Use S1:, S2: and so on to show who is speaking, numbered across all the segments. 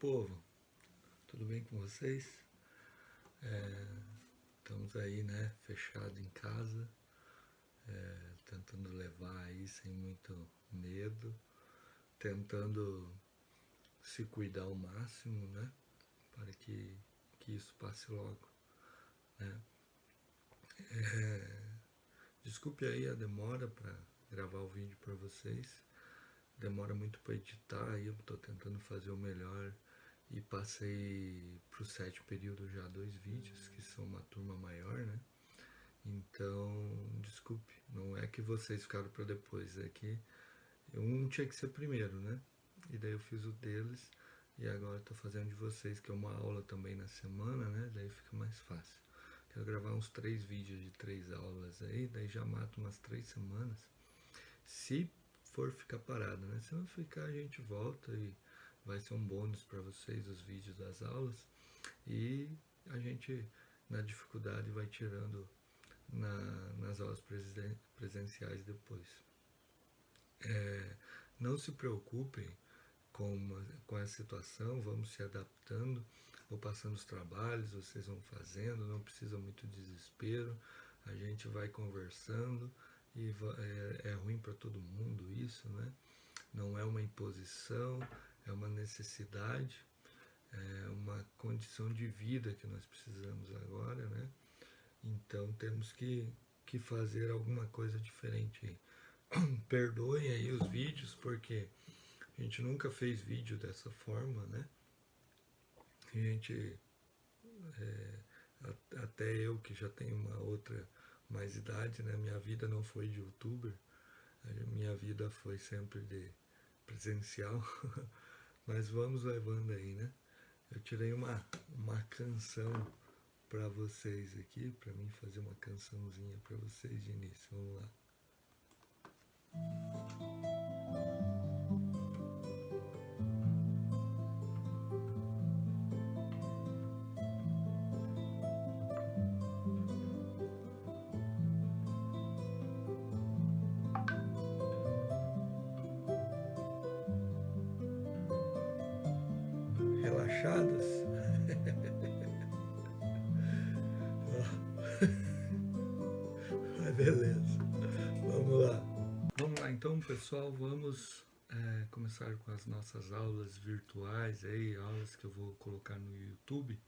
S1: povo, tudo bem com vocês? Estamos aí, né, fechado em casa, tentando levar aí sem muito medo, tentando se cuidar ao máximo, né, para que isso passe logo, né. Desculpe aí a demora para gravar o vídeo para vocês, demora muito para editar, aí eu estou tentando fazer o melhor e passei para o 7º período já 2 vídeos, que são uma turma maior, né? Então, desculpe, não é que vocês ficaram para depois, é que um tinha que ser primeiro, né? E daí eu fiz o deles e agora estou fazendo de vocês, que é uma aula também na semana, né? Daí fica mais fácil. Quero gravar uns 3 vídeos de 3 aulas aí, daí já mato umas 3 semanas. Se for ficar parado, né? Se não ficar, a gente volta e vai ser um bônus para vocês os vídeos das aulas e a gente, na dificuldade, vai tirando nas aulas presenciais depois. Não se preocupem com essa situação, vamos se adaptando, vou passando os trabalhos, vocês vão fazendo, não precisa muito desespero, a gente vai conversando e é ruim para todo mundo isso, né? Não é uma imposição, é uma necessidade, é uma condição de vida que nós precisamos agora, né? Então temos que fazer alguma coisa diferente aí. Perdoem aí os vídeos, porque a gente nunca fez vídeo dessa forma, né? A gente, até eu que já tenho uma outra mais idade, né? Minha vida não foi de youtuber, minha vida foi sempre de presencial, mas vamos levando aí, né? Eu tirei uma canção para vocês aqui, para mim fazer uma cançãozinha para vocês de início. Vamos lá. Relaxados? Beleza, vamos lá. Vamos lá então, pessoal, vamos começar com as nossas aulas virtuais aí, aulas que eu vou colocar no YouTube,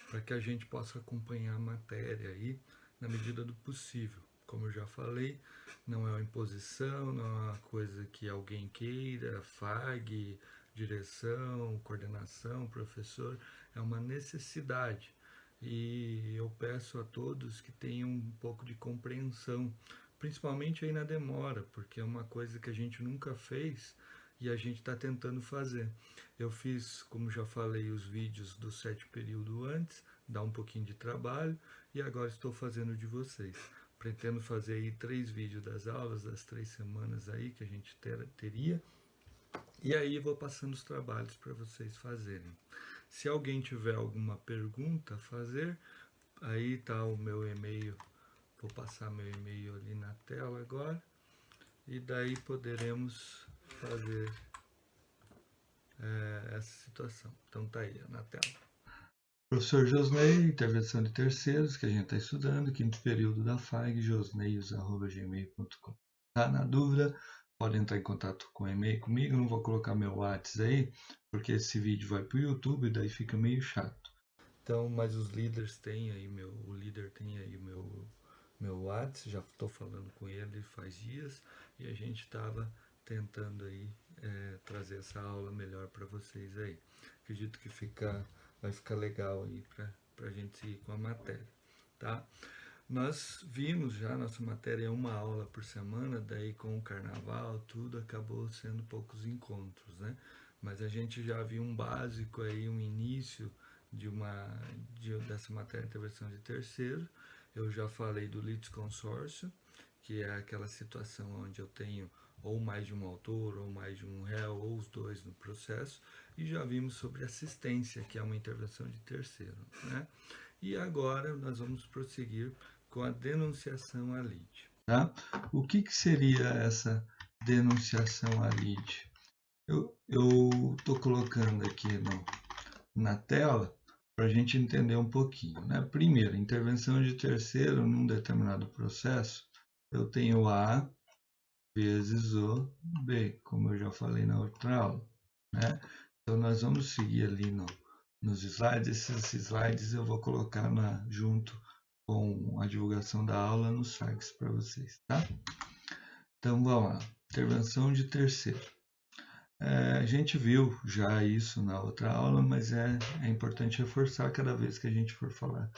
S1: para que a gente possa acompanhar a matéria aí na medida do possível. Como eu já falei, não é uma imposição, não é uma coisa que alguém queira, FAG, direção, coordenação, professor, é uma necessidade. E eu peço a todos que tenham um pouco de compreensão, principalmente aí na demora, porque é uma coisa que a gente nunca fez e a gente está tentando fazer. Eu fiz, como já falei, os vídeos do 7º período antes, dá um pouquinho de trabalho, e agora estou fazendo de vocês. Pretendo fazer aí 3 vídeos das aulas, das 3 semanas aí que a gente teria, e aí vou passando os trabalhos para vocês fazerem. Se alguém tiver alguma pergunta a fazer, aí está o meu e-mail, vou passar meu e-mail ali na tela agora, e daí poderemos fazer essa situação. Então tá aí na tela. Professor Josnei, intervenção de terceiros, que a gente está estudando, 5º período da FAG, josneios@gmail.com. Tá na dúvida, pode entrar em contato com o e-mail comigo, não vou colocar meu WhatsApp aí, porque esse vídeo vai para o YouTube, daí fica meio chato. Então, mas os líderes têm aí, o líder tem aí o meu WhatsApp, já estou falando com ele faz dias, e a gente estava tentando aí trazer essa aula melhor para vocês aí. Acredito que vai ficar legal aí para a gente ir com a matéria, tá? Nós vimos já, nossa matéria é uma aula por semana, daí com o carnaval, tudo acabou sendo poucos encontros, né? Mas a gente já viu um básico aí, um início dessa matéria de intervenção de terceiro. Eu já falei do litisconsórcio, que é aquela situação onde eu tenho ou mais de um autor, ou mais de um réu, ou os dois no processo, e já vimos sobre assistência, que é uma intervenção de terceiro, né? E agora nós vamos prosseguir com a denunciação à lide. Tá? O que seria essa denunciação à lide? Eu estou colocando aqui na tela para a gente entender um pouquinho, né? Primeiro, intervenção de terceiro num determinado processo, eu tenho A vezes o B, como eu já falei na outra aula, né? Então, nós vamos seguir ali nos slides. Esses slides eu vou colocar junto com a divulgação da aula nos sites para vocês, tá? Então, vamos lá. Intervenção de terceiro. A gente viu já isso na outra aula, mas é importante reforçar cada vez que a gente for falar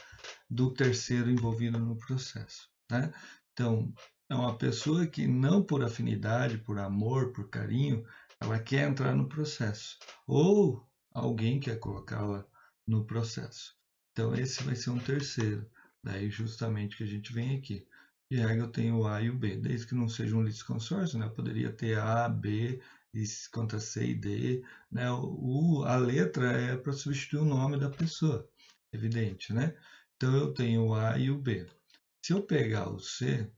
S1: do terceiro envolvido no processo, né? Então, é uma pessoa que não por afinidade, por amor, por carinho, ela quer entrar no processo, ou alguém quer colocá-la no processo. Então, esse vai ser um terceiro. Daí, justamente, que a gente vem aqui. De regra, eu tenho o A e o B, desde que não seja um litisconsórcio, né? Eu poderia ter A, B, contra C e D, né? A letra é para substituir o nome da pessoa, evidente, né? Então eu tenho o A e o B. Se eu pegar o C,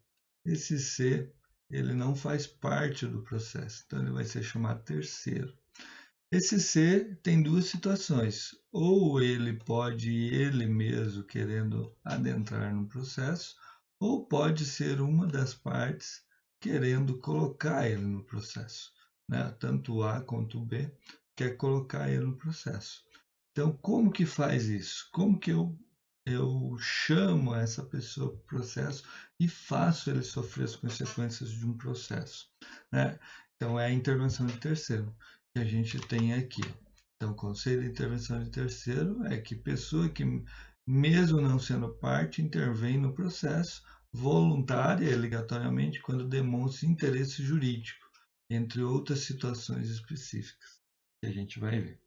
S1: esse C ele não faz parte do processo, então ele vai ser chamado terceiro. Esse C tem duas situações: ou ele pode ele mesmo querendo adentrar no processo, ou pode ser uma das partes querendo colocar ele no processo, né? Tanto o A quanto o B quer colocar ele no processo. Então, como que faz isso? Como que eu chamo essa pessoa para o processo e faço ele sofrer as consequências de um processo, né? Então, é a intervenção de terceiro que a gente tem aqui. Então, o conceito de intervenção de terceiro é que pessoa que, mesmo não sendo parte, intervém no processo voluntária e obrigatoriamente quando demonstra interesse jurídico, entre outras situações específicas que a gente vai ver.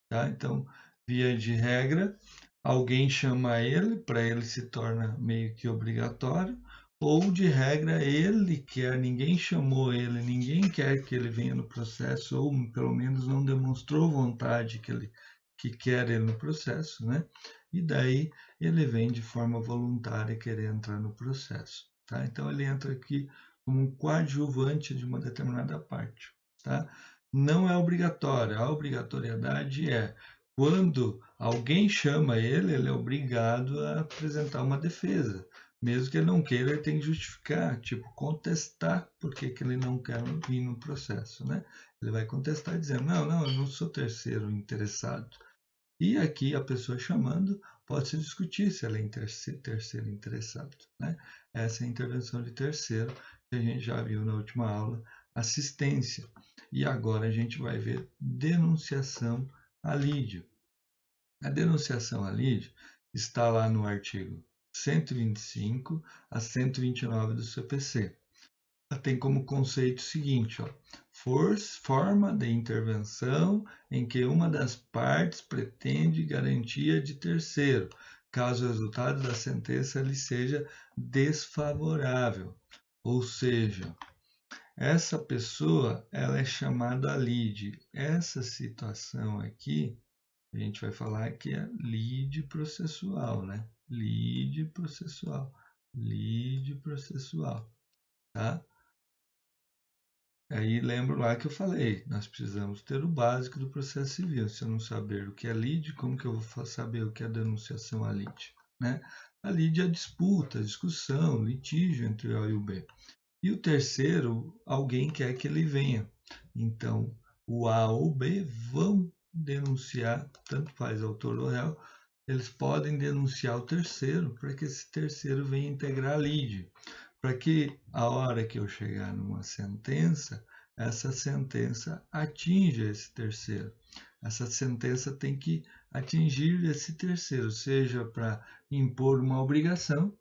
S1: Tá? Então, via de regra, alguém chama ele, para ele se torna meio que obrigatório, ou de regra ele quer, ninguém chamou ele, ninguém quer que ele venha no processo, ou pelo menos não demonstrou vontade que quer ele no processo, né? E daí ele vem de forma voluntária querer entrar no processo, tá? Então ele entra aqui como um coadjuvante de uma determinada parte, tá? Não é obrigatório, a obrigatoriedade é quando alguém chama ele, ele é obrigado a apresentar uma defesa. Mesmo que ele não queira, ele tem que justificar, tipo, contestar por que ele não quer vir no processo, né? Ele vai contestar dizendo, não, eu não sou terceiro interessado. E aqui a pessoa chamando pode-se discutir se ela é terceiro interessado, né? Essa é a intervenção de terceiro que a gente já viu na última aula, assistência. E agora a gente vai ver denunciação a lide. A denunciação a lide está lá no artigo 125 a 129 do CPC. Ela tem como conceito o seguinte, ó, forma de intervenção em que uma das partes pretende garantia de terceiro, caso o resultado da sentença lhe seja desfavorável. Ou seja, essa pessoa ela é chamada a lide. Essa situação aqui, a gente vai falar que é lide processual, né? Lide processual. Lide processual, tá? Aí lembro lá que eu falei, nós precisamos ter o básico do processo civil. Se eu não saber o que é lide, como que eu vou saber o que é denunciação a lide, né? A lide é a disputa, a discussão, litígio entre o A e o B. E o terceiro, alguém quer que ele venha. Então, o A ou o B vão denunciar, tanto faz autor ou réu, eles podem denunciar o terceiro para que esse terceiro venha integrar a lide. Para que a hora que eu chegar numa sentença, essa sentença atinja esse terceiro. Essa sentença tem que atingir esse terceiro, seja para impor uma obrigação,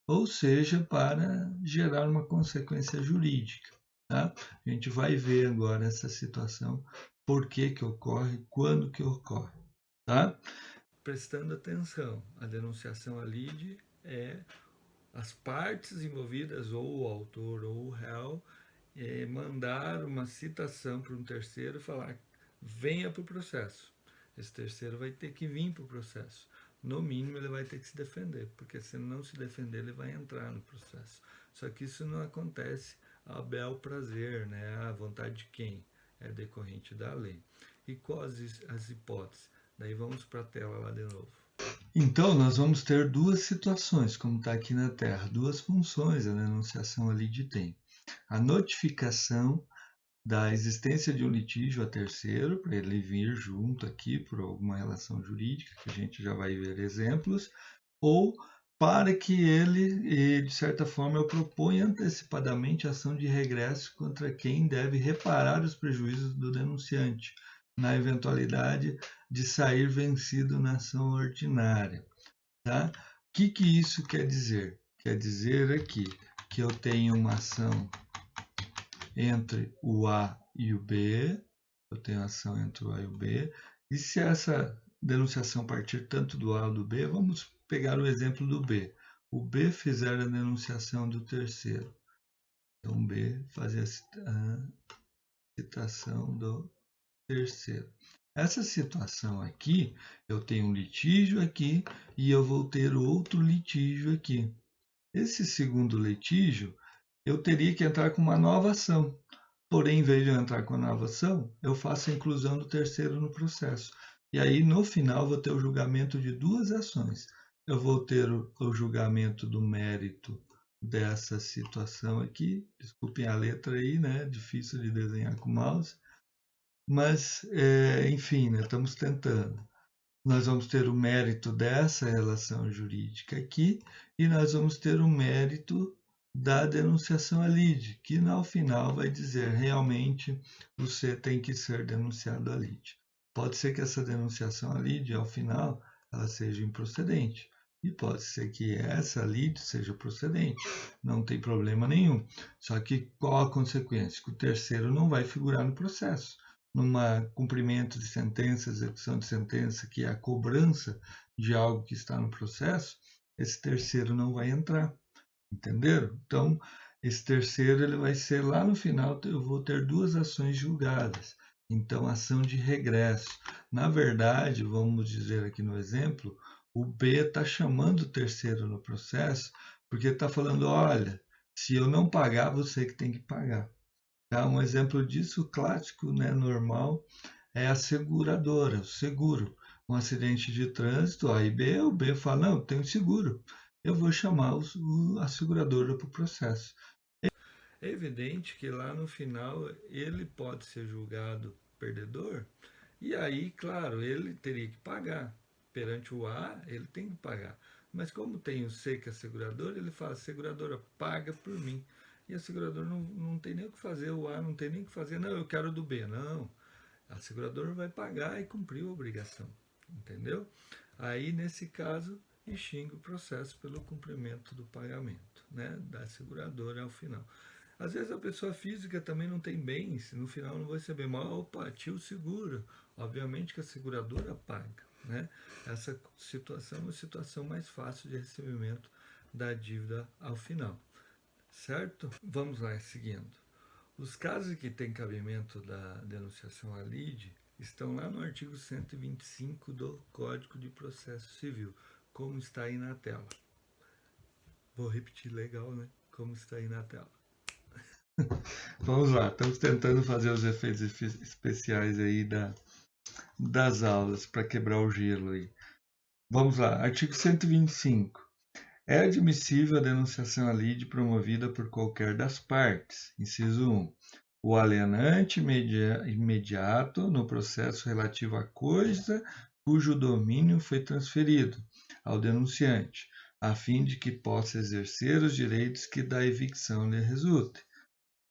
S1: ou seja, para gerar uma consequência jurídica. Tá? A gente vai ver agora essa situação, por que ocorre, quando que ocorre. Tá? Prestando atenção, a denunciação a lide é as partes envolvidas, ou o autor ou o réu, mandar uma citação para um terceiro falar venha para o processo. Esse terceiro vai ter que vir para o processo. No mínimo, ele vai ter que se defender, porque se não se defender, ele vai entrar no processo. Só que isso não acontece a bel prazer, né? A vontade de quem? É decorrente da lei. E quais as hipóteses? Daí vamos para a tela lá de novo. Então, nós vamos ter duas situações, como está aqui na Terra, duas funções a denunciação ali de tem. A notificação da existência de um litígio a terceiro, para ele vir junto aqui por alguma relação jurídica, que a gente já vai ver exemplos, ou para que ele, de certa forma, eu proponha antecipadamente ação de regresso contra quem deve reparar os prejuízos do denunciante, na eventualidade de sair vencido na ação ordinária. Tá? O que isso quer dizer? Quer dizer aqui que eu tenho uma ação entre o A e o B, eu tenho ação entre o A e o B, e se essa denunciação partir tanto do A ou do B, vamos pegar o exemplo do B. O B fizer a denunciação do terceiro. Então, B fazer a citação do terceiro. Essa situação aqui, eu tenho um litígio aqui e eu vou ter outro litígio aqui. Esse segundo litígio, eu teria que entrar com uma nova ação. Porém, em vez de eu entrar com a nova ação, eu faço a inclusão do terceiro no processo. E aí, no final, vou ter o julgamento de duas ações. Eu vou ter o julgamento do mérito dessa situação aqui. Desculpem a letra aí, né? Difícil de desenhar com mouse. Mas, enfim, né? Estamos tentando. Nós vamos ter o mérito dessa relação jurídica aqui e nós vamos ter o mérito da denunciação à lide, que ao final vai dizer realmente você tem que ser denunciado à lide. Pode ser que essa denunciação à lide, ao final, ela seja improcedente. E pode ser que essa lide seja procedente. Não tem problema nenhum. Só que qual a consequência? Que o terceiro não vai figurar no processo. Numa cumprimento de sentença, execução de sentença, que é a cobrança de algo que está no processo, esse terceiro não vai entrar. Entenderam? Então, esse terceiro ele vai ser lá no final, eu vou ter duas ações julgadas. Então, ação de regresso. Na verdade, vamos dizer aqui no exemplo, o B está chamando o terceiro no processo, porque está falando, olha, se eu não pagar, você que tem que pagar. Tá? Um exemplo disso clássico, né, normal, é a seguradora, o seguro. Um acidente de trânsito, A e B, o B fala, não, tem seguro. Eu vou chamar a seguradora para o processo. É evidente que lá no final ele pode ser julgado perdedor, e aí, claro, ele teria que pagar. Perante o A, ele tem que pagar. Mas como tem o C que é a seguradora, ele fala, seguradora, paga por mim. E a seguradora não tem nem o que fazer, o A não tem nem o que fazer, não, eu quero do B. Não, a seguradora vai pagar e cumprir a obrigação, entendeu? Aí, nesse caso, extingue o processo pelo cumprimento do pagamento, né, da seguradora ao final. Às vezes a pessoa física também não tem bens, no final não vai saber, mas opa, tinha o seguro. Obviamente que a seguradora paga, né? Essa situação é uma situação mais fácil de recebimento da dívida ao final, certo? Vamos lá, seguindo. Os casos que têm cabimento da denunciação à lide estão lá no artigo 125 do Código de Processo Civil, como está aí na tela. Vou repetir legal, né? Como está aí na tela. Vamos lá, estamos tentando fazer os efeitos especiais aí das aulas para quebrar o gelo aí. Vamos lá, artigo 125. É admissível a denunciação à lide promovida por qualquer das partes. Inciso 1. O alienante imediato no processo relativo à coisa cujo domínio foi transferido ao denunciante, a fim de que possa exercer os direitos que da evicção lhe resulte.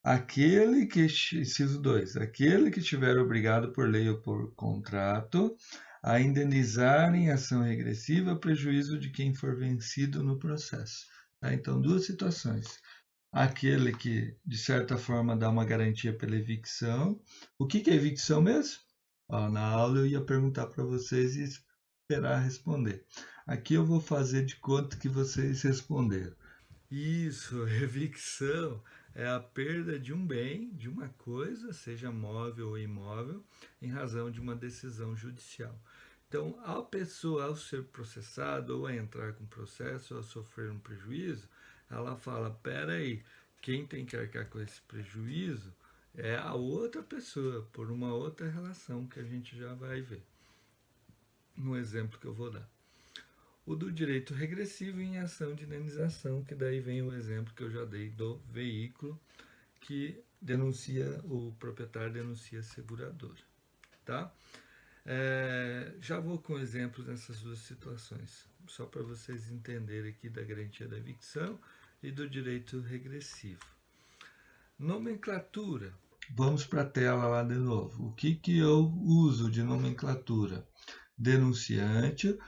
S1: Inciso 2, aquele que estiver obrigado por lei ou por contrato a indenizar em ação regressiva prejuízo de quem for vencido no processo. Tá? Então, duas situações. Aquele que, de certa forma, dá uma garantia pela evicção. O que é evicção mesmo? Ó, na aula eu ia perguntar para vocês e esperar responder. Aqui eu vou fazer de conta que vocês responderam. Isso, evicção é a perda de um bem, de uma coisa, seja móvel ou imóvel, em razão de uma decisão judicial. Então, a pessoa, ao ser processada, ou a entrar com processo, ou a sofrer um prejuízo, ela fala, peraí, quem tem que arcar com esse prejuízo é a outra pessoa, por uma outra relação que a gente já vai ver. no exemplo que eu vou dar. O do direito regressivo em ação de indenização, que daí vem o exemplo que eu já dei do veículo que denuncia, o proprietário denuncia a seguradora. Tá? Já vou com exemplos nessas duas situações, só para vocês entenderem aqui da garantia da evicção e do direito regressivo. Nomenclatura. Vamos para a tela lá de novo. O que eu uso de nomenclatura? Denunciante,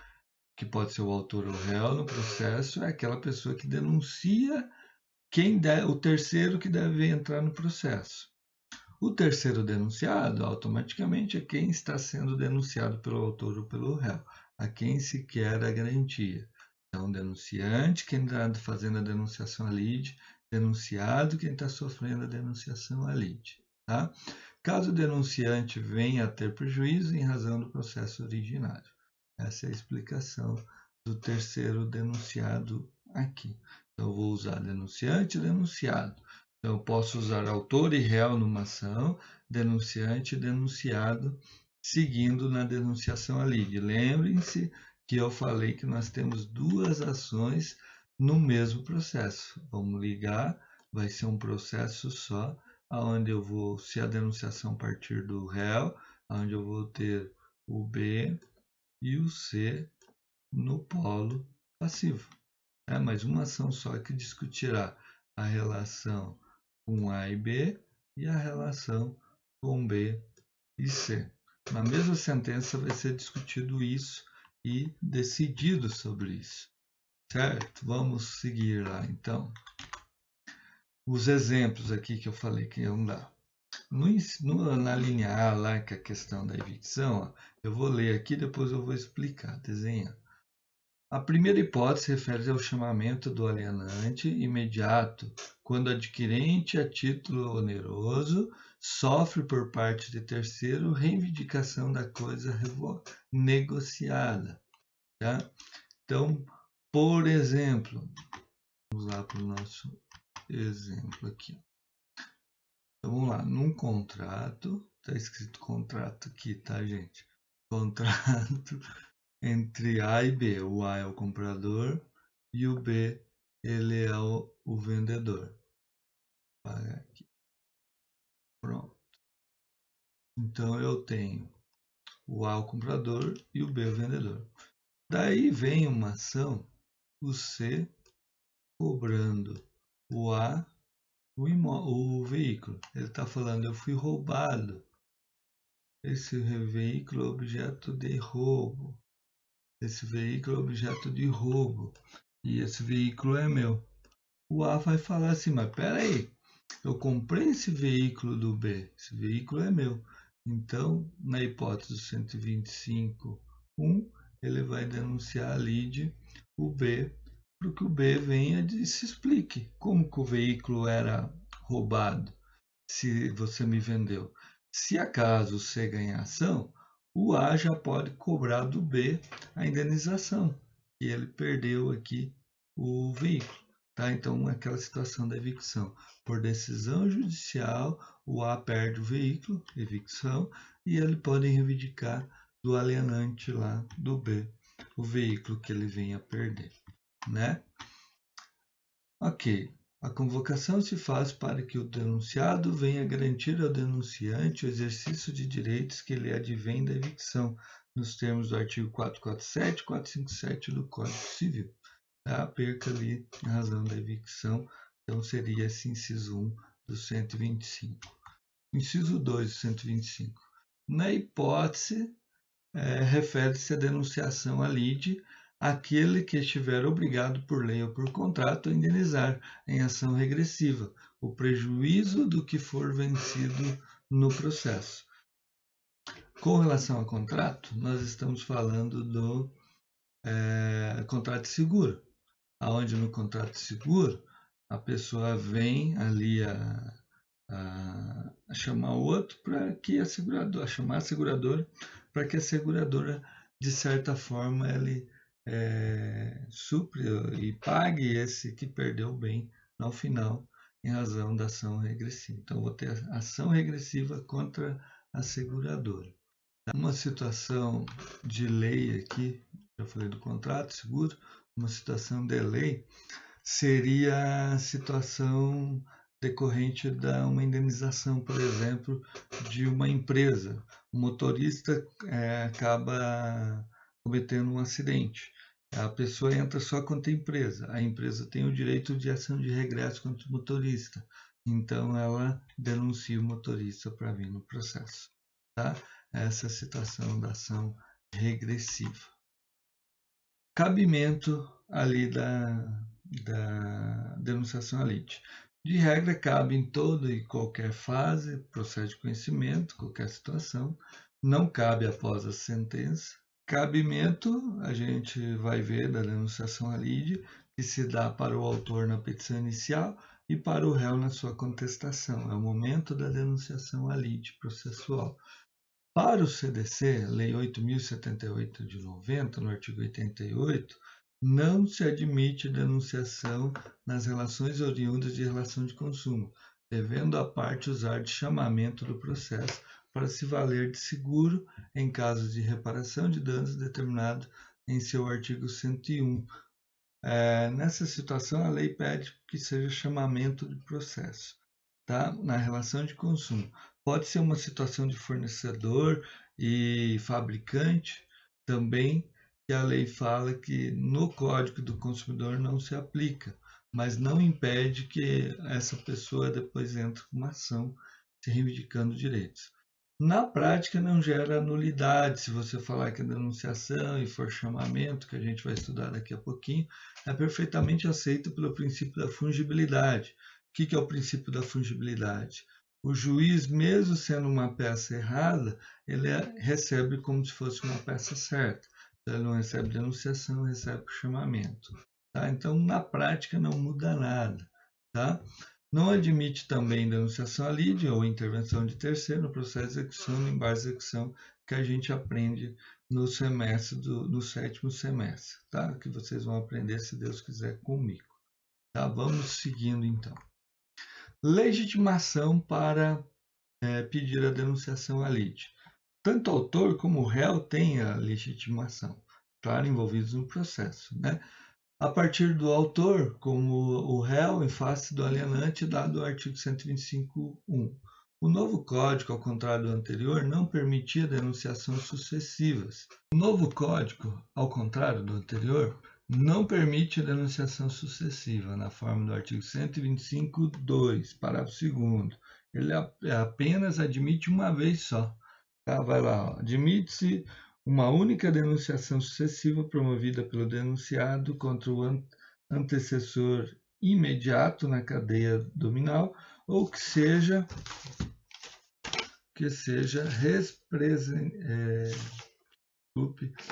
S1: que pode ser o autor ou o réu no processo, é aquela pessoa que denuncia o terceiro que deve entrar no processo. O terceiro denunciado, automaticamente, é quem está sendo denunciado pelo autor ou pelo réu, a quem se quer a garantia. Então, denunciante, quem está fazendo a denunciação à lide, denunciado, quem está sofrendo a denunciação à lide. Tá? Caso o denunciante venha a ter prejuízo em razão do processo originário. Essa é a explicação do terceiro denunciado aqui. Então, eu vou usar denunciante e denunciado. Então, eu posso usar autor e réu numa ação, denunciante e denunciado, seguindo na denunciação à lide. Lembrem-se que eu falei que nós temos duas ações no mesmo processo. Vamos ligar, vai ser um processo só, onde eu vou, se a denunciação partir do réu, onde eu vou ter o B e o C no polo passivo. Mas uma ação só que discutirá a relação com A e B e a relação com B e C. Na mesma sentença vai ser discutido isso e decidido sobre isso. Certo? Vamos seguir lá então. Os exemplos aqui que eu falei que iam dar. Na linha A, lá, que é a questão da evicção, eu vou ler aqui, depois eu vou explicar, desenhar. A primeira hipótese refere ao chamamento do alienante imediato, quando o adquirente, a título oneroso, sofre por parte de terceiro reivindicação da coisa negociada. Tá? Então, por exemplo, vamos lá para o nosso exemplo aqui. Então, vamos lá, num contrato, está escrito contrato aqui, tá, gente? Contrato entre A e B. O A é o comprador e o B ele é o vendedor. Vou pagar aqui. Pronto. Então eu tenho o A o comprador e o B o vendedor. Daí vem uma ação, o C cobrando o A o veículo. Ele está falando, eu fui roubado. Esse veículo é objeto de roubo. Esse veículo é objeto de roubo. E esse veículo é meu. O A vai falar assim, mas peraí, eu comprei esse veículo do B, esse veículo é meu. Então, na hipótese 125.1, ele vai denunciar a lide o B, para que o B venha e se explique como que o veículo era roubado, se você me vendeu. Se acaso C ganhar ação, o A já pode cobrar do B a indenização, e ele perdeu aqui o veículo. Tá? Então, aquela situação da evicção. Por decisão judicial, o A perde o veículo, evicção, e ele pode reivindicar do alienante lá do B o veículo que ele venha a perder. Né? Ok. A convocação se faz para que o denunciado venha garantir ao denunciante o exercício de direitos que lhe advêm da evicção, nos termos do artigo 447 e 457 do Código Civil. A perca ali em razão da evicção, então seria esse inciso 1 do 125. Inciso 2 do 125. Na hipótese, refere-se à denunciação à lide aquele que estiver obrigado por lei ou por contrato a indenizar em ação regressiva o prejuízo do que for vencido no processo. Com relação ao contrato, nós estamos falando do contrato de seguro, onde no contrato de seguro a pessoa vem ali a chamar o outro para que a seguradora, chamar a seguradora para que a seguradora, de certa forma, ele supre e pague esse que perdeu o bem no final em razão da ação regressiva. Então, vou ter ação regressiva contra a seguradora. Uma situação de lei aqui, já falei do contrato, seguro, uma situação de lei seria a situação decorrente da uma indenização, por exemplo, de uma empresa. O motorista acaba cometendo um acidente. A pessoa entra só contra a empresa tem o direito de ação de regresso contra o motorista. Então ela denuncia o motorista para vir no processo. Tá? Essa é a situação da ação regressiva. Cabimento ali da denunciação à lide. De regra, cabe em toda e qualquer fase, processo de conhecimento, qualquer situação. Não cabe após a sentença. Cabimento, a gente vai ver da denunciação à lide, que se dá para o autor na petição inicial e para o réu na sua contestação. É o momento da denunciação à lide processual. Para o CDC, Lei 8.078 de 90, no artigo 88, não se admite denunciação nas relações oriundas de relação de consumo, devendo a parte usar de chamamento do processo para se valer de seguro em caso de reparação de danos determinado em seu artigo 101. Nessa situação, a lei pede que seja chamamento de processo, tá? Na relação de consumo. Pode ser uma situação de fornecedor e fabricante também, que a lei fala que no Código do Consumidor não se aplica, mas não impede que essa pessoa depois entre com uma ação se reivindicando direitos. Na prática, não gera nulidade se você falar que é denunciação e for chamamento, que a gente vai estudar daqui a pouquinho, é perfeitamente aceito pelo princípio da fungibilidade. O que é o princípio da fungibilidade? O juiz, mesmo sendo uma peça errada, ele recebe como se fosse uma peça certa. Então, ele não recebe denunciação, recebe o chamamento. Tá? Então, na prática, não muda nada. Tá? Não admite também denunciação à lide ou intervenção de terceiro no processo de execução, no embate de execução, que a gente aprende no sétimo semestre, tá? Que vocês vão aprender, se Deus quiser, comigo. Tá? Vamos seguindo, então. Legitimação para pedir a denunciação à lide. Tanto o autor como o réu têm a legitimação, claro, envolvidos no processo, né? A partir do autor, como o réu em face do alienante, dado o artigo 125.1. O novo código, ao contrário do anterior, não permitia denunciações sucessivas. O novo código, ao contrário do anterior, não permite denunciação sucessiva, na forma do artigo 125.2, parágrafo 2º. Ele apenas admite uma vez só. Tá? Vai lá, admite-se uma única denunciação sucessiva promovida pelo denunciado contra o antecessor imediato na cadeia dominal ou que seja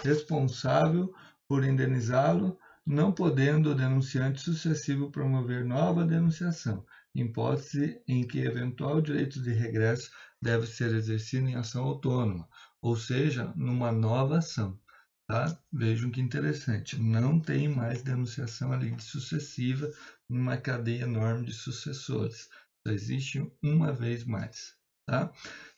S1: responsável por indenizá-lo, não podendo o denunciante sucessivo promover nova denunciação, hipótese em que eventual direito de regresso deve ser exercido em ação autônoma, ou seja, numa nova ação. Tá? Vejam que interessante, não tem mais denunciação ali de sucessiva numa cadeia enorme de sucessores, só existe uma vez mais. Tá?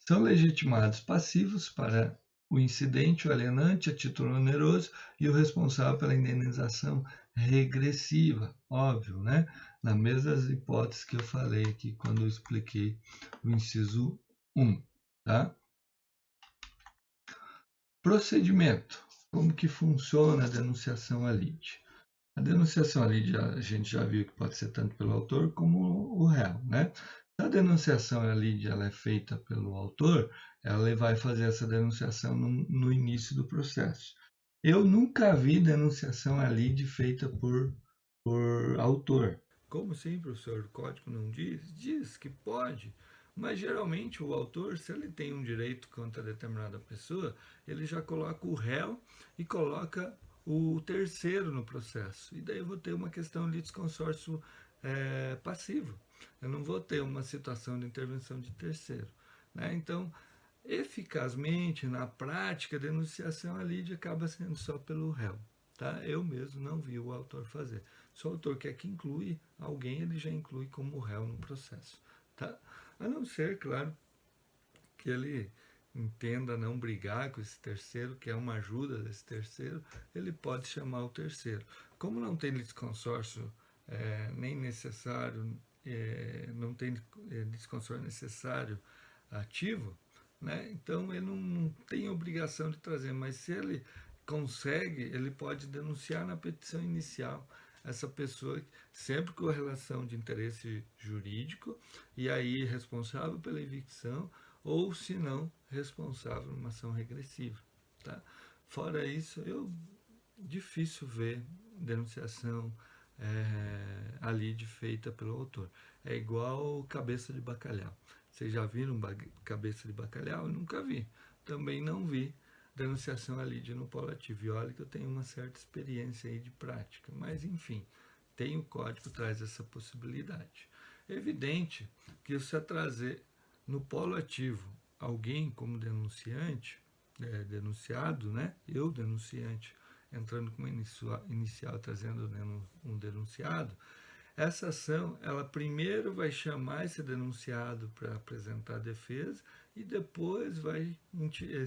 S1: São legitimados passivos para o incidente, o alienante, a título oneroso e o responsável pela indenização regressiva, óbvio, né? Na mesma hipótese que eu falei aqui quando eu expliquei o inciso 1, tá? Procedimento. Como que funciona a denunciação à lide? A denunciação à lide a gente já viu que pode ser tanto pelo autor como o réu, né? Se a denunciação à lide ela é feita pelo autor, ela vai fazer essa denunciação no início do processo. Eu nunca vi denunciação à lide feita por autor. Como sim, professor? O código não diz? Diz que pode. Mas geralmente o autor, se ele tem um direito contra determinada pessoa, ele já coloca o réu e coloca o terceiro no processo. E daí eu vou ter uma questão de litisconsórcio passivo. Eu não vou ter uma situação de intervenção de terceiro. Né? Então, eficazmente, na prática, a denunciação à lide acaba sendo só pelo réu. Tá? Eu mesmo não vi o autor fazer. Se o autor quer que inclui alguém, ele já inclui como réu no processo. Tá? A não ser, claro, que ele entenda não brigar com esse terceiro, que é uma ajuda desse terceiro, ele pode chamar o terceiro. Como não tem litisconsórcio nem necessário, não tem litisconsórcio necessário ativo, né? Então ele não tem obrigação de trazer, mas se ele consegue, ele pode denunciar na petição inicial essa pessoa, sempre com relação de interesse jurídico, e aí responsável pela evicção, ou se não, responsável numa ação regressiva. Tá? Fora isso, difícil ver denunciação ali de feita pelo autor. É igual cabeça de bacalhau. Vocês já viram cabeça de bacalhau? Eu nunca vi. Também não vi denunciação ali de no polo ativo. E olha que eu tenho uma certa experiência aí de prática. Mas, enfim, tem o código, traz essa possibilidade. É evidente que se eu trazer no polo ativo alguém como denunciante, denunciado, né? Eu, denunciante, entrando como inicial, trazendo um denunciado, essa ação, ela primeiro vai chamar esse denunciado para apresentar a defesa e depois vai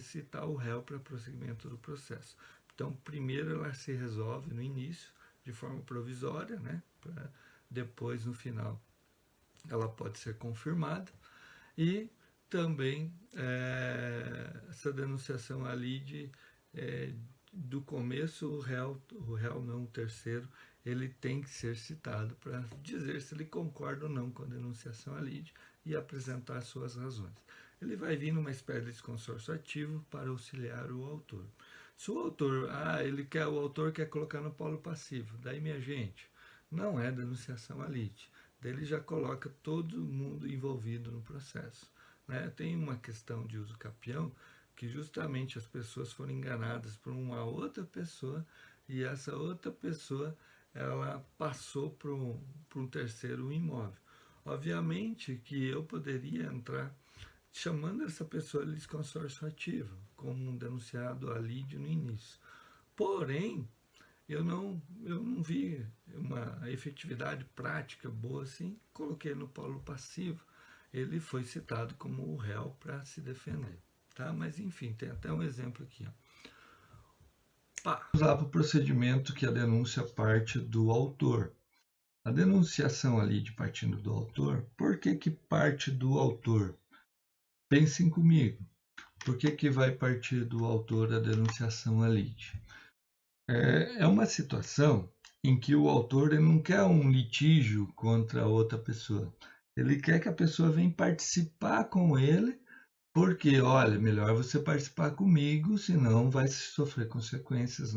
S1: citar o réu para prosseguimento do processo. Então, primeiro ela se resolve no início, de forma provisória, né? Pra depois, no final, ela pode ser confirmada. E também essa denunciação ali do começo, o réu não, o terceiro, ele tem que ser citado para dizer se ele concorda ou não com a denunciação ali e apresentar suas razões. Ele vai vir numa espécie de consórcio ativo para auxiliar o autor. Se o autor, o autor quer colocar no polo passivo, daí, minha gente, não é denunciação à lide. Daí ele já coloca todo mundo envolvido no processo. Né? Tem uma questão de uso capião que justamente as pessoas foram enganadas por uma outra pessoa e essa outra pessoa ela passou para um terceiro imóvel. Obviamente que eu poderia entrar chamando essa pessoa de consórcio ativo, como um denunciado à lide no início. Porém, eu não vi uma efetividade prática boa assim, coloquei no polo passivo. Ele foi citado como o réu para se defender. Tá? Mas enfim, tem até um exemplo aqui. Vamos lá para o procedimento que a denúncia parte do autor. A denunciação ali de partindo do autor, por que parte do autor? Pensem comigo. Por que vai partir do autor a denunciação ali? É uma situação em que o autor ele não quer um litígio contra outra pessoa. Ele quer que a pessoa venha participar com ele, porque, olha, melhor você participar comigo, senão vai sofrer consequências,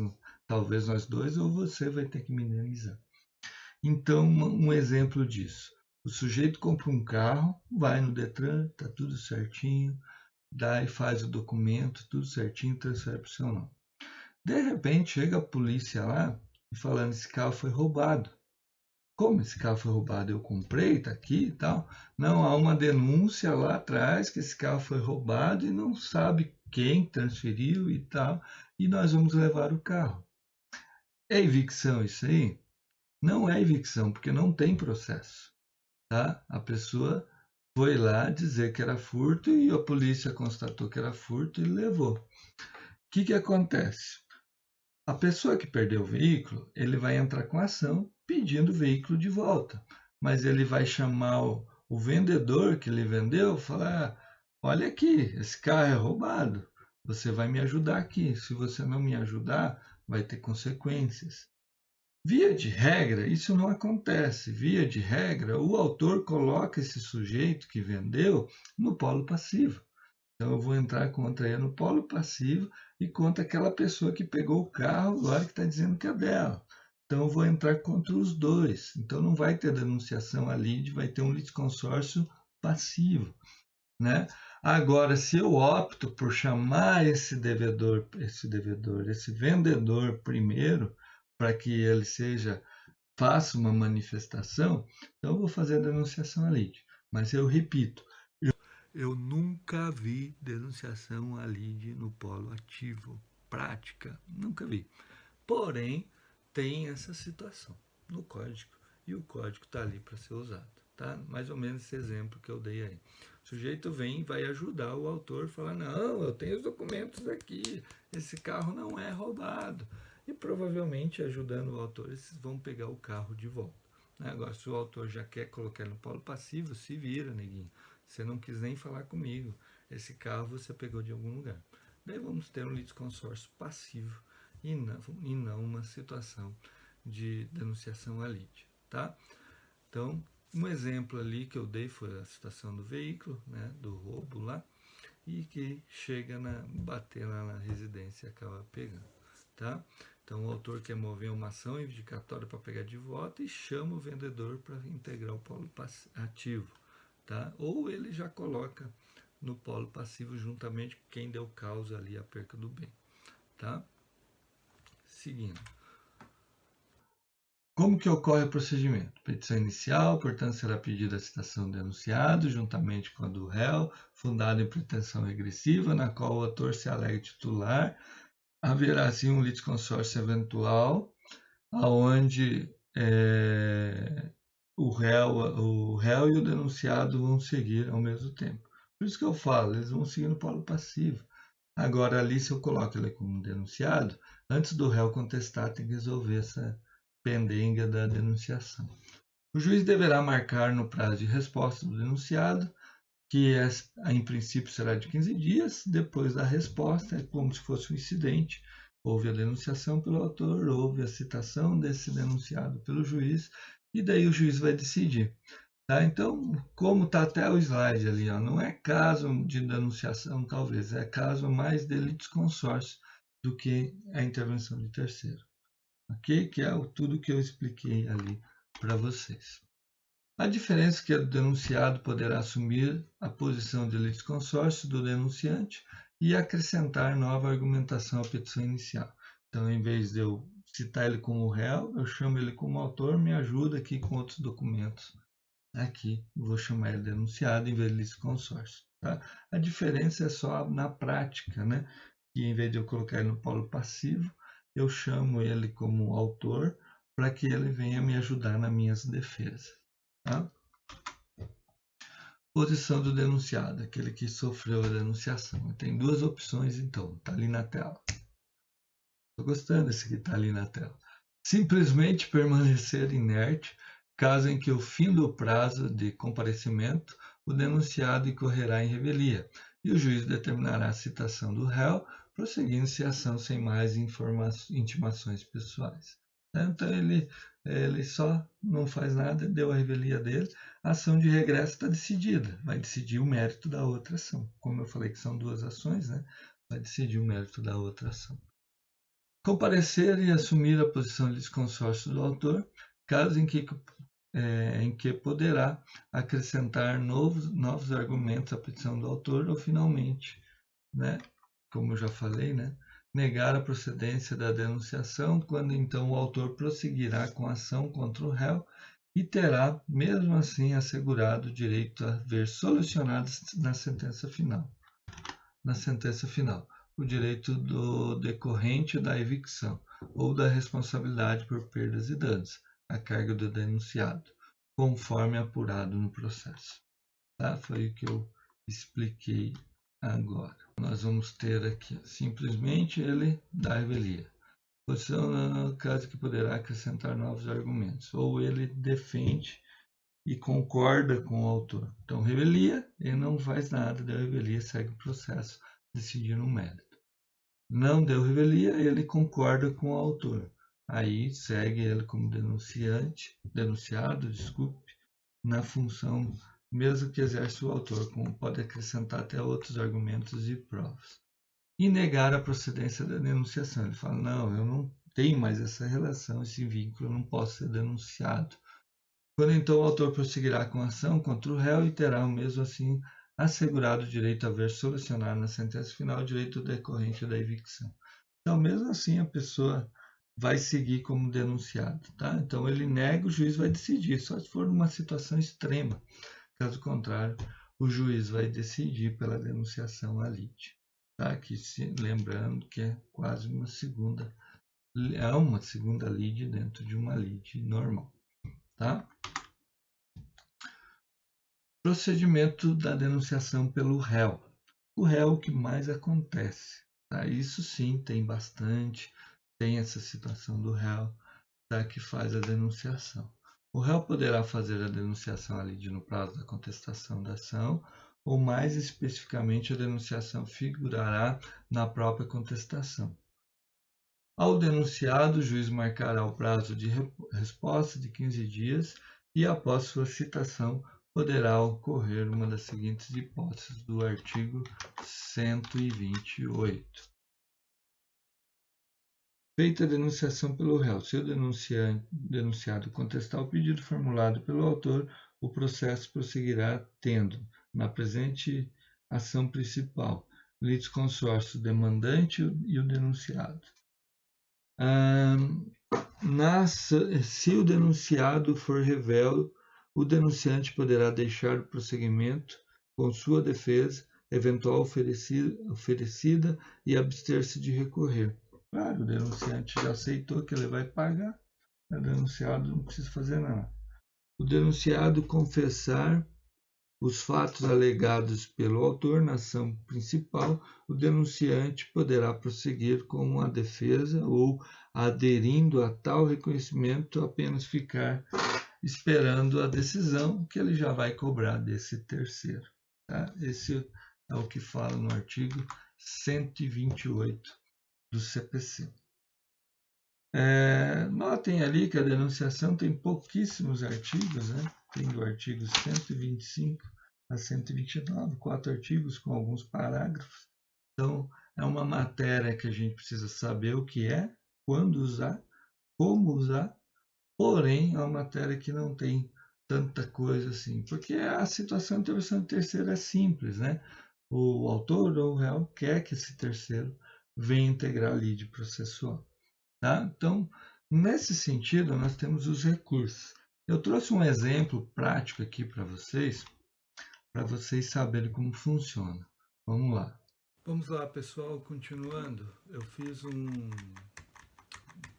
S1: talvez nós dois, ou você vai ter que me indenizar. Então, um exemplo disso. O sujeito compra um carro, vai no Detran, tá tudo certinho, daí faz o documento, tudo certinho, transfere para o seu nome. De repente, chega a polícia lá e falando, esse carro foi roubado. Como esse carro foi roubado? Eu comprei, tá aqui e tal. Não, há uma denúncia lá atrás que esse carro foi roubado e não sabe quem transferiu e tal, e nós vamos levar o carro. É evicção isso aí? Não é evicção, porque não tem processo. Tá? A pessoa foi lá dizer que era furto e a polícia constatou que era furto e levou. O que acontece? A pessoa que perdeu o veículo, ele vai entrar com ação pedindo o veículo de volta. Mas ele vai chamar o vendedor que lhe vendeu, falar, olha aqui, esse carro é roubado, você vai me ajudar aqui. Se você não me ajudar, vai ter consequências. Via de regra, isso não acontece. Via de regra, o autor coloca esse sujeito que vendeu no polo passivo. Então eu vou entrar contra ele no polo passivo e contra aquela pessoa que pegou o carro agora que está dizendo que é dela. Então eu vou entrar contra os dois. Então não vai ter denunciação ali, vai ter um litisconsórcio passivo. Né? Agora, se eu opto por chamar esse vendedor primeiro, para que ele faça uma manifestação, então eu vou fazer a denunciação ali. Mas eu repito, eu nunca vi denunciação à lide no polo ativo. Prática, nunca vi. Porém, tem essa situação no código. E o código está ali para ser usado. tá? Mais ou menos esse exemplo que eu dei aí. O sujeito vem e vai ajudar o autor, falar, não, eu tenho os documentos aqui, esse carro não é roubado. E provavelmente, ajudando o autor, eles vão pegar o carro de volta. Agora, se o autor já quer colocar no polo passivo, se vira, neguinho. Você não quis nem falar comigo. Esse carro você pegou de algum lugar. Daí vamos ter um litisconsórcio passivo e não uma situação de denunciação à lide, tá? Então, um exemplo ali que eu dei foi a situação do veículo, né, do roubo lá, e que chega bater lá na residência e acaba pegando, tá? Então, o autor quer mover uma ação reivindicatória para pegar de volta e chama o vendedor para integrar o polo ativo, tá? Ou ele já coloca no polo passivo juntamente com quem deu causa ali a perca do bem, tá? Seguindo. Como que ocorre o procedimento? Petição inicial, portanto, será pedida a citação do denunciado, juntamente com a do réu, fundada em pretensão regressiva, na qual o autor se alega titular. Haverá, assim, um litisconsórcio eventual, onde o réu e o denunciado vão seguir ao mesmo tempo. Por isso que eu falo, eles vão seguir no polo passivo. Agora, ali, se eu coloco ele como denunciado, antes do réu contestar, tem que resolver essa pendenga da denunciação. O juiz deverá marcar no prazo de resposta do denunciado, que em princípio será de 15 dias, depois da resposta, é como se fosse um incidente. Houve a denunciação pelo autor, houve a citação desse denunciado pelo juiz, e daí o juiz vai decidir. Tá? Então, como está até o slide ali, ó, não é caso de denunciação, talvez, é caso mais de litisconsórcio do que a intervenção de terceiro. Ok? Que é tudo que eu expliquei ali para vocês. A diferença é que o denunciado poderá assumir a posição de litisconsórcio do denunciante e acrescentar nova argumentação à petição inicial. Então, em vez de eu citar ele como réu, eu chamo ele como autor, me ajuda aqui com outros documentos. Aqui, vou chamar ele denunciado em vez de litisconsórcio. Tá? A diferença é só na prática, né? Que em vez de eu colocar ele no polo passivo, eu chamo ele como autor para que ele venha me ajudar nas minhas defesas. Tá? Posição do denunciado, aquele que sofreu a denunciação. Tem duas opções, então, está ali na tela. Estou gostando desse que está ali na tela. Simplesmente permanecer inerte, caso em que o fim do prazo de comparecimento, o denunciado incorrerá em revelia, e o juiz determinará a citação do réu, prosseguindo-se a ação sem mais intimações pessoais. Então, ele só não faz nada, deu a revelia dele, a ação de regresso está decidida, vai decidir o mérito da outra ação. Como eu falei que são duas ações, né? Vai decidir o mérito da outra ação. Comparecer e assumir a posição de desconsórcio do autor, caso em que poderá acrescentar novos argumentos à petição do autor ou, finalmente, né, como eu já falei, né, negar a procedência da denunciação, quando então o autor prosseguirá com a ação contra o réu e terá, mesmo assim, assegurado o direito a ver solucionado na sentença final. O direito do decorrente da evicção ou da responsabilidade por perdas e danos, a cargo do denunciado, conforme apurado no processo. Tá? Foi o que eu expliquei agora. Nós vamos ter aqui, simplesmente ele dá revelia. Posição no caso que poderá acrescentar novos argumentos, ou ele defende e concorda com o autor. Então, revelia, ele não faz nada, deu revelia, segue o processo, decidindo um mérito. Não deu revelia, ele concorda com o autor. Aí segue ele como denunciado, na função mesmo que exerce o autor, como pode acrescentar até outros argumentos e provas. E negar a procedência da denunciação. Ele fala, não, eu não tenho mais essa relação, esse vínculo, eu não posso ser denunciado. Quando então o autor prosseguirá com a ação contra o réu e terá, mesmo assim, assegurado o direito a ver solucionar na sentença final o direito decorrente da evicção. Então, mesmo assim, a pessoa vai seguir como denunciado. Tá? Então, ele nega, o juiz vai decidir, só se for numa situação extrema. Caso contrário, o juiz vai decidir pela denunciação à lide. Tá? Aqui, lembrando que é quase uma segunda lide dentro de uma lide normal. Tá? Procedimento da denunciação pelo réu. O réu que mais acontece. Tá? Isso sim, tem bastante, tem essa situação do réu, tá? Que faz a denunciação. O réu poderá fazer a denunciação ali no prazo da contestação da ação, ou mais especificamente a denunciação figurará na própria contestação. Ao denunciado, o juiz marcará o prazo de resposta de 15 dias e, após sua citação, poderá ocorrer uma das seguintes hipóteses do artigo 128. Feita a denunciação pelo réu, se o denunciado contestar o pedido formulado pelo autor, o processo prosseguirá tendo, na presente ação principal, litisconsórcio demandante e o denunciado. Se o denunciado for réu, o denunciante poderá deixar o prosseguimento com sua defesa, eventual oferecida e abster-se de recorrer. Claro, o denunciante já aceitou que ele vai pagar, o denunciado não precisa fazer nada. O denunciado confessar os fatos alegados pelo autor na ação principal, o denunciante poderá prosseguir com a defesa ou, aderindo a tal reconhecimento, apenas ficar esperando a decisão que ele já vai cobrar desse terceiro. Tá? Esse é o que fala no artigo 128 do CPC. Notem ali que a denunciação tem pouquíssimos artigos, né? Tem do artigo 125 a 129, 4 artigos com alguns parágrafos. Então, é uma matéria que a gente precisa saber o que é, quando usar, como usar, porém é uma matéria que não tem tanta coisa assim, porque a situação de intervenção de terceiro é simples, né? O autor ou o réu quer que esse terceiro venha integrar a lide processual. Tá? Então, nesse sentido, nós temos os recursos. Eu trouxe um exemplo prático aqui para vocês saberem como funciona. Vamos lá. Vamos lá, pessoal, continuando. Eu fiz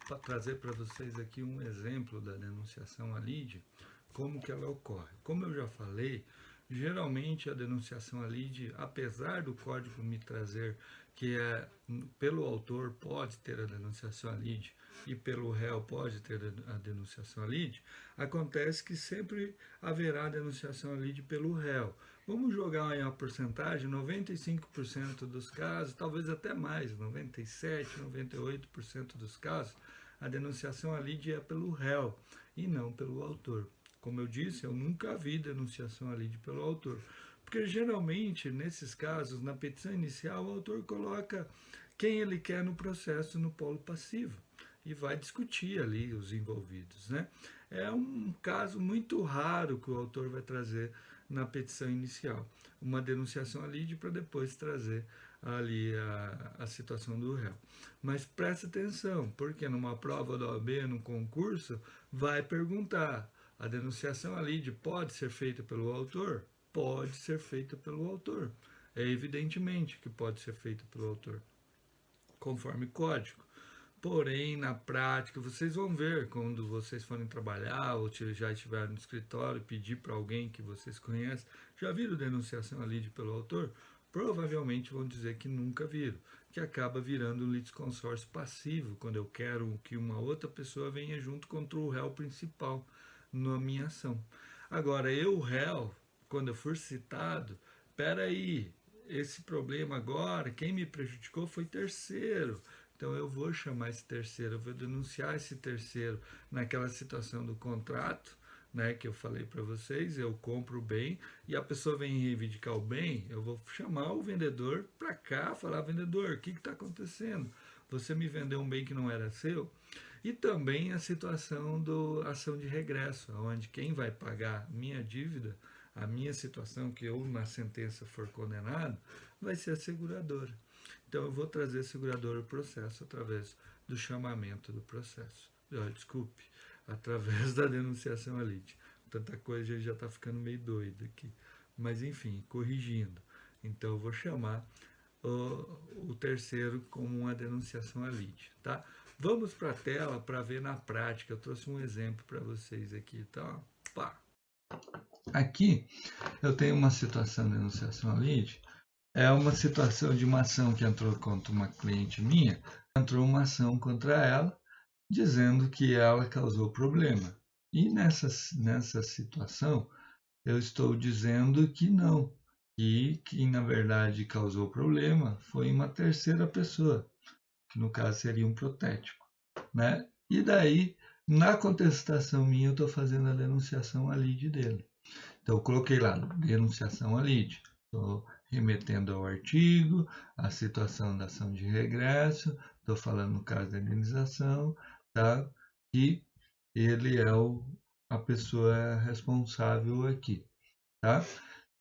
S1: para trazer para vocês aqui um exemplo da denunciação à lide, como que ela ocorre. Como eu já falei, geralmente a denunciação à lide, apesar do código me trazer que pelo autor pode ter a denunciação à lide e pelo réu pode ter a denunciação à lide, acontece que sempre haverá denunciação à lide pelo réu. Vamos jogar aí uma porcentagem, 95% dos casos, talvez até mais, 97%, 98% dos casos, a denunciação à lide é pelo réu e não pelo autor. Como eu disse, eu nunca vi denunciação à lide pelo autor. Porque geralmente, nesses casos, na petição inicial, o autor coloca quem ele quer no processo no polo passivo e vai discutir ali os envolvidos, né? É um caso muito raro que o autor vai trazer na petição inicial, uma denunciação à lide para depois trazer ali a situação do réu. Mas presta atenção, porque numa prova da OAB, num concurso, vai perguntar: a denunciação à lide pode ser feita pelo autor? Pode ser feita pelo autor. É evidentemente que pode ser feita pelo autor, conforme código. Porém, na prática, vocês vão ver quando vocês forem trabalhar ou já estiverem no escritório, pedir para alguém que vocês conhecem, já viram denunciação à lide pelo autor? Provavelmente vão dizer que nunca viram, que acaba virando um litisconsórcio passivo, quando eu quero que uma outra pessoa venha junto contra o réu principal na minha ação. Agora, eu, réu, quando eu for citado, peraí, esse problema agora, quem me prejudicou foi terceiro. Então eu vou chamar esse terceiro, eu vou denunciar esse terceiro naquela situação do contrato, né, que eu falei para vocês, eu compro o bem e a pessoa vem reivindicar o bem, eu vou chamar o vendedor para cá, falar: vendedor, o que está acontecendo? Você me vendeu um bem que não era seu? E também a situação da ação de regresso, onde quem vai pagar minha dívida, a minha situação, que eu na sentença for condenado, vai ser a seguradora. Então eu vou trazer a seguradora ao processo através do chamamento do processo. Desculpe, através da denunciação à lide. Tanta coisa já está ficando meio doido aqui. Mas enfim, corrigindo. Então eu vou chamar o terceiro como uma denunciação à lide, tá? Vamos para a tela para ver na prática. Eu trouxe um exemplo para vocês aqui, tá? Pá! Aqui eu tenho uma situação de denunciação à lide, é uma situação de uma ação que entrou contra uma cliente minha, entrou uma ação contra ela, dizendo que ela causou problema. E nessa situação, eu estou dizendo que não, que quem na verdade causou problema foi uma terceira pessoa, que no caso seria um protético, né? E daí, na contestação minha, eu estou fazendo a denunciação à lide dele. Então, eu coloquei lá, denunciação à lide. Estou remetendo ao artigo, a situação da ação de regresso, estou falando no caso da indenização, tá? E ele é a pessoa responsável aqui, tá?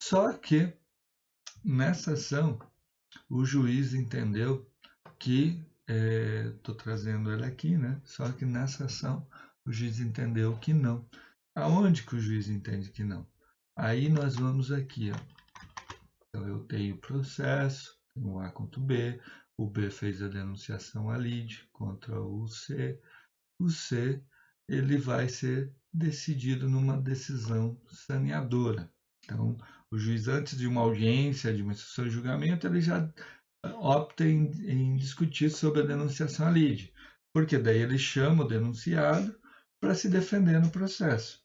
S1: Só que nessa ação, o juiz entendeu que, estou trazendo ele aqui, né? Só que nessa ação, o juiz entendeu que não. Aonde que o juiz entende que não? Aí nós vamos aqui, ó. Então eu tenho o processo, um A contra o B fez a denunciação à lide contra o C ele vai ser decidido numa decisão saneadora. Então, o juiz, antes de uma audiência, de uma instrução de julgamento, ele já opta em discutir sobre a denunciação à lide, porque daí ele chama o denunciado para se defender no processo.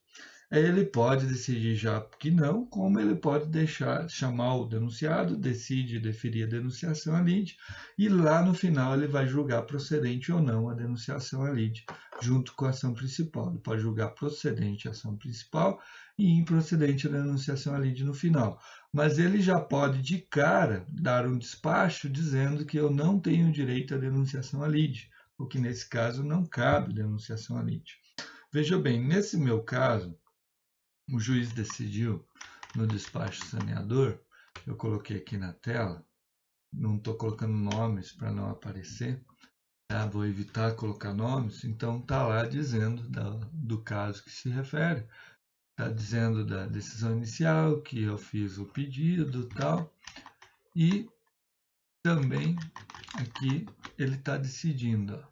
S1: Ele pode decidir já que não, como ele pode deixar chamar o denunciado, decide deferir a denunciação à lide, e lá no final ele vai julgar procedente ou não a denunciação à lide, junto com a ação principal. Ele pode julgar procedente a ação principal e improcedente a denunciação à lide no final. Mas ele já pode, de cara, dar um despacho dizendo que eu não tenho direito à denunciação à lide, o que nesse caso não cabe denunciação à lide. Veja bem, nesse meu caso, o juiz decidiu no despacho saneador, eu coloquei aqui na tela, não estou colocando nomes para não aparecer, tá? Vou evitar colocar nomes, então está lá dizendo do caso que se refere, está dizendo da decisão inicial, que eu fiz o pedido e tal, e também aqui ele está decidindo,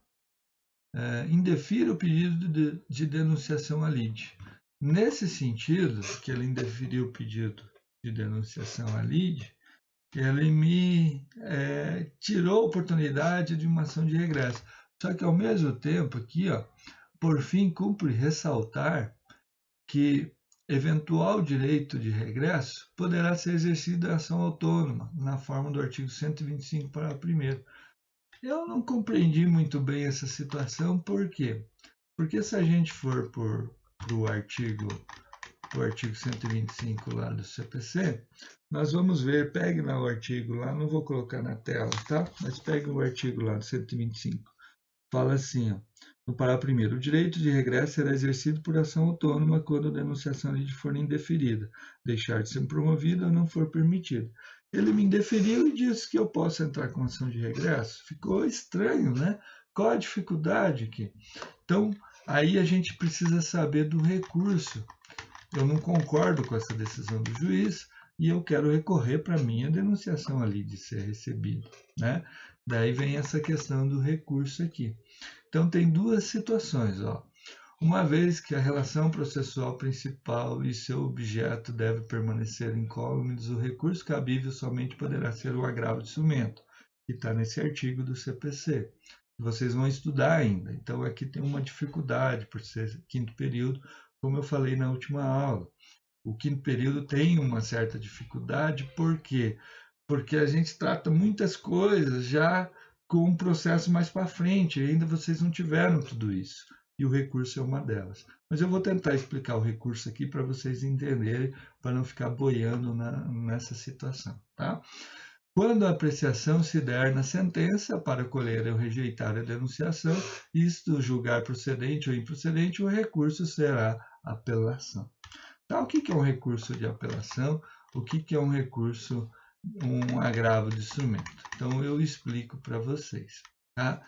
S1: indefira o pedido de denunciação à lide. Nesse sentido, que ele indeferiu o pedido de denunciação à lide, ele me tirou a oportunidade de uma ação de regresso. Só que, ao mesmo tempo, aqui, ó, por fim, cumpre ressaltar que eventual direito de regresso poderá ser exercido em ação autônoma, na forma do artigo 125, parágrafo 1º. Eu não compreendi muito bem essa situação, por quê? Porque se a gente for para o artigo 125 lá do CPC, nós vamos ver, pegue lá o artigo lá, não vou colocar na tela, tá? Mas pegue o artigo lá do 125. Fala assim, ó, no parágrafo 1º, o direito de regresso será exercido por ação autônoma quando a denunciação à lide for indeferida, deixar de ser promovida ou não for permitida. Ele me indeferiu e disse que eu posso entrar com ação de regresso. Ficou estranho, né? Qual a dificuldade aqui? Então, aí a gente precisa saber do recurso. Eu não concordo com essa decisão do juiz e eu quero recorrer para a minha denunciação ali de ser recebida, né? Daí vem essa questão do recurso aqui. Então, tem duas situações, ó. Uma vez que a relação processual principal e seu objeto deve permanecer incólumes, o recurso cabível somente poderá ser o agravo de instrumento, que está nesse artigo do CPC. Vocês vão estudar ainda. Então, aqui tem uma dificuldade, por ser quinto período, como eu falei na última aula. O quinto período tem uma certa dificuldade, por quê? Porque a gente trata muitas coisas já com um processo mais para frente, e ainda vocês não tiveram tudo isso. E o recurso é uma delas. Mas eu vou tentar explicar o recurso aqui para vocês entenderem, para não ficar boiando nessa situação. Tá? Quando a apreciação se der na sentença para acolher ou rejeitar a denunciação, isto julgar procedente ou improcedente, o recurso será apelação. Tá, o que é um recurso de apelação? O que é um recurso, um agravo de instrumento? Então, eu explico para vocês. Tá?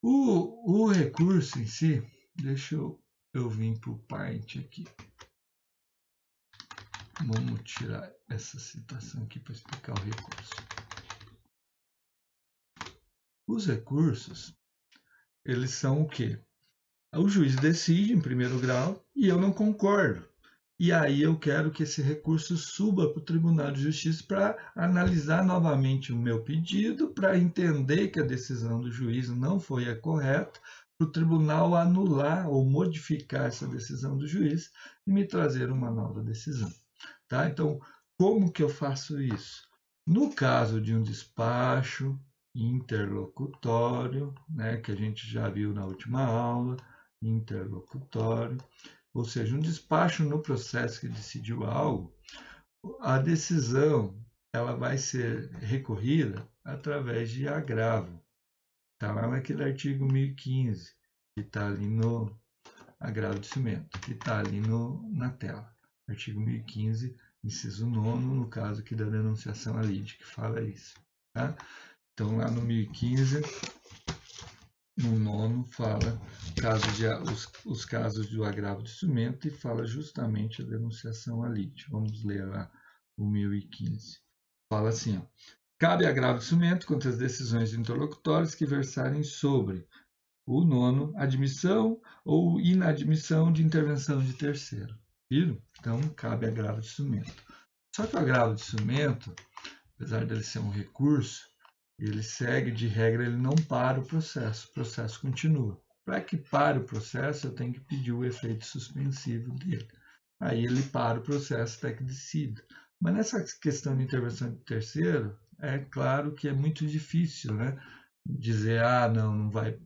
S1: O recurso em si, deixa eu vir para o Paint aqui. Vamos tirar essa situação aqui para explicar o recurso. Os recursos, eles são o quê? O juiz decide em primeiro grau e eu não concordo. e aí eu quero que esse recurso suba para o Tribunal de Justiça para analisar novamente o meu pedido, para entender que a decisão do juiz não foi a correta, para o tribunal anular ou modificar essa decisão do juiz e me trazer uma nova decisão. Tá? Então, como que eu faço isso? No caso de um despacho interlocutório, né, que a gente já viu na última aula, interlocutório, ou seja, um despacho no processo que decidiu algo, a decisão ela vai ser recorrida através de agravo. Está lá naquele artigo 1015, que está ali no agravo de cimento, que está ali na tela. Artigo 1015, inciso 9, no caso aqui da denunciação à lide, que fala isso. Tá? Então, lá no 1015, no 9, fala os casos do agravo de cimento e fala justamente a denunciação à lide. Vamos ler lá o 1015. Fala assim, ó, cabe agravo de cimento contra as decisões interlocutórias que versarem sobre o 9, admissão ou inadmissão de intervenção de terceiro. Viram? Então, cabe agravo de cimento. Só que o agravo de cimento, apesar dele ser um recurso, ele segue de regra, ele não para o processo continua. Para que pare o processo, eu tenho que pedir o efeito suspensivo dele. Aí ele para o processo até que decida. Mas nessa questão de intervenção de terceiro, é claro que é muito difícil, né? Dizer, não vai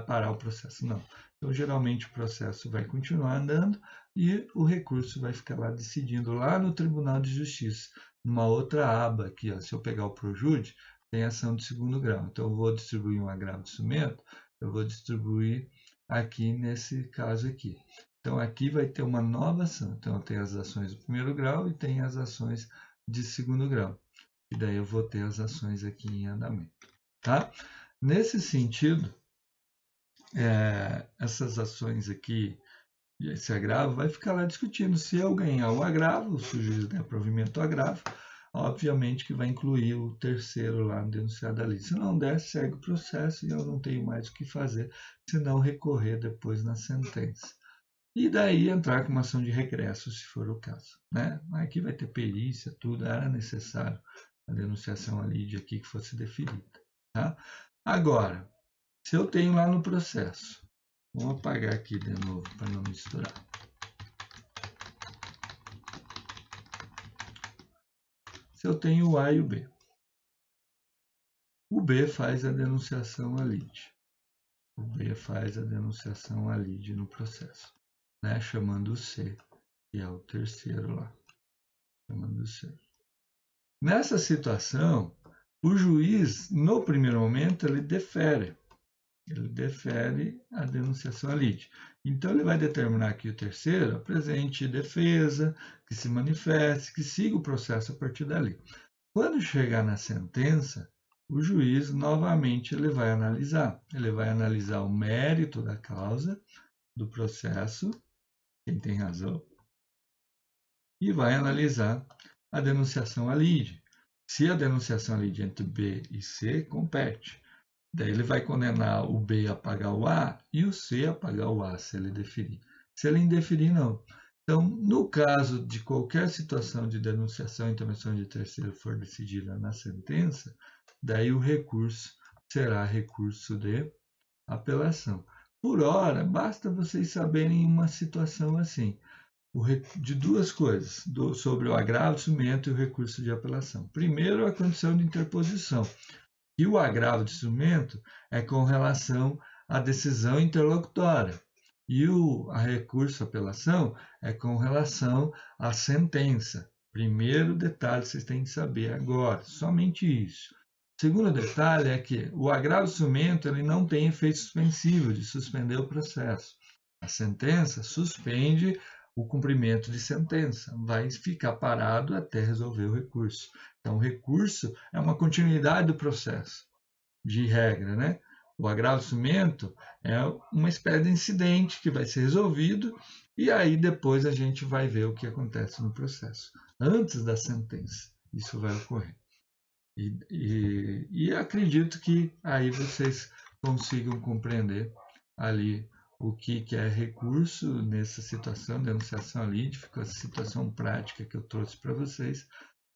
S1: parar o processo. Não. Então, geralmente, o processo vai continuar andando e o recurso vai ficar lá decidindo lá no Tribunal de Justiça, numa outra aba aqui. Ó, se eu pegar o Projude, tem ação de segundo grau. Então, eu vou distribuir um agravo de cimento, eu vou distribuir aqui nesse caso aqui. Então, aqui vai ter uma nova ação. Então, tem as ações do primeiro grau e tem as ações de segundo grau. E daí eu vou ter as ações aqui em andamento. Tá? Nesse sentido, essas ações aqui, esse agravo, vai ficar lá discutindo. Se eu ganhar o agravo, se o juiz der provimento ao agravo, obviamente que vai incluir o terceiro lá no denunciado ali. Se não der, segue o processo e eu não tenho mais o que fazer, senão recorrer depois na sentença. E daí entrar com uma ação de regresso, se for o caso. Né? Aqui vai ter perícia, tudo, era necessário a denunciação ali de aqui que fosse deferida. Tá? Agora, se eu tenho lá no processo, vamos apagar aqui de novo para não misturar. Se eu tenho o A e o B. O B faz a denunciação à lide. O B faz a denunciação à lide no processo, né? Chamando o C, que é o terceiro lá. Chamando o C. Nessa situação, o juiz, no primeiro momento, ele defere a denunciação à lide. Então, ele vai determinar que o terceiro apresente defesa, que se manifeste, que siga o processo a partir dali. Quando chegar na sentença, o juiz, novamente, ele vai analisar o mérito da causa, do processo, quem tem razão, e vai analisar a denunciação à lide. Se a denunciação à lide entre B e C compete, daí ele vai condenar o B a pagar o A e o C a pagar o A, se ele deferir. Se ele indeferir, não. Então, no caso de qualquer situação de denunciação e intervenção de terceiro for decidida na sentença, daí o recurso será recurso de apelação. Por hora, basta vocês saberem uma situação assim, de duas coisas, sobre o agravo de cimento e o recurso de apelação. Primeiro, a condição de interposição. E o agravo de cimento é com relação à decisão interlocutória. E a recurso à apelação é com relação à sentença. Primeiro detalhe que vocês têm que saber agora, somente isso. O segundo detalhe é que o agravo de cimento ele não tem efeito suspensivo de suspender o processo. A sentença suspende o cumprimento de sentença, vai ficar parado até resolver o recurso. Então, o recurso é uma continuidade do processo, de regra, né? O agravo de cimento é uma espécie de incidente que vai ser resolvido e aí depois a gente vai ver o que acontece no processo. Antes da sentença, isso vai ocorrer. E acredito que aí vocês consigam compreender ali o que é recurso nessa situação, denunciação lide, ficou a situação prática que eu trouxe para vocês,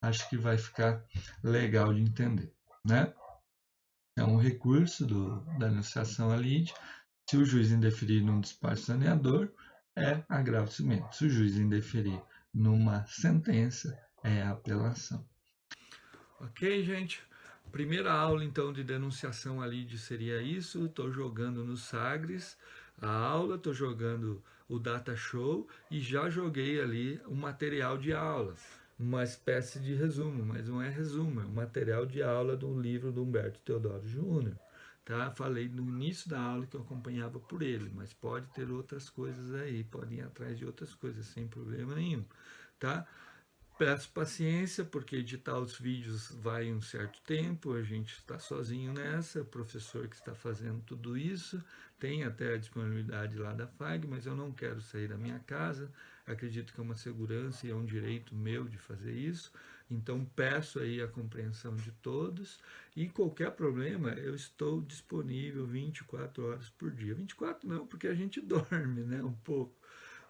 S1: acho que vai ficar legal de entender, né? É um recurso da denunciação lide, se o juiz indeferir num despacho saneador, é agravo cimento. Se o juiz indeferir numa sentença, é apelação. Ok, gente? Primeira aula, então, de denunciação lide seria isso. Estou jogando no Sagres a aula, estou jogando o Data Show e já joguei ali o material de aula. Uma espécie de resumo, mas não é resumo, é um material de aula do livro do Humberto Teodoro Júnior. Tá? Falei no início da aula que eu acompanhava por ele, mas pode ter outras coisas aí, podem ir atrás de outras coisas sem problema nenhum. Tá? Peço paciência, porque editar os vídeos vai um certo tempo, a gente está sozinho nessa, o professor que está fazendo tudo isso, tem até a disponibilidade lá da FAG, mas eu não quero sair da minha casa, acredito que é uma segurança e é um direito meu de fazer isso, então peço aí a compreensão de todos, e qualquer problema eu estou disponível 24 horas por dia. 24 não, porque a gente dorme, né, um pouco.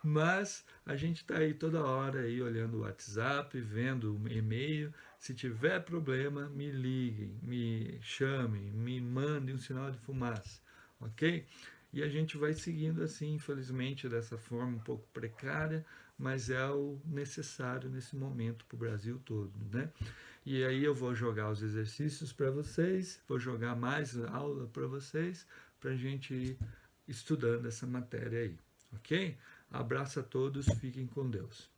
S1: Mas a gente está aí toda hora aí olhando o WhatsApp, vendo o e-mail. Se tiver problema, me liguem, me chamem, me mandem um sinal de fumaça, ok? E a gente vai seguindo assim, infelizmente, dessa forma um pouco precária, mas é o necessário nesse momento para o Brasil todo, né? E aí eu vou jogar os exercícios para vocês, vou jogar mais aula para vocês, para a gente ir estudando essa matéria aí, ok? Abraço a todos, fiquem com Deus.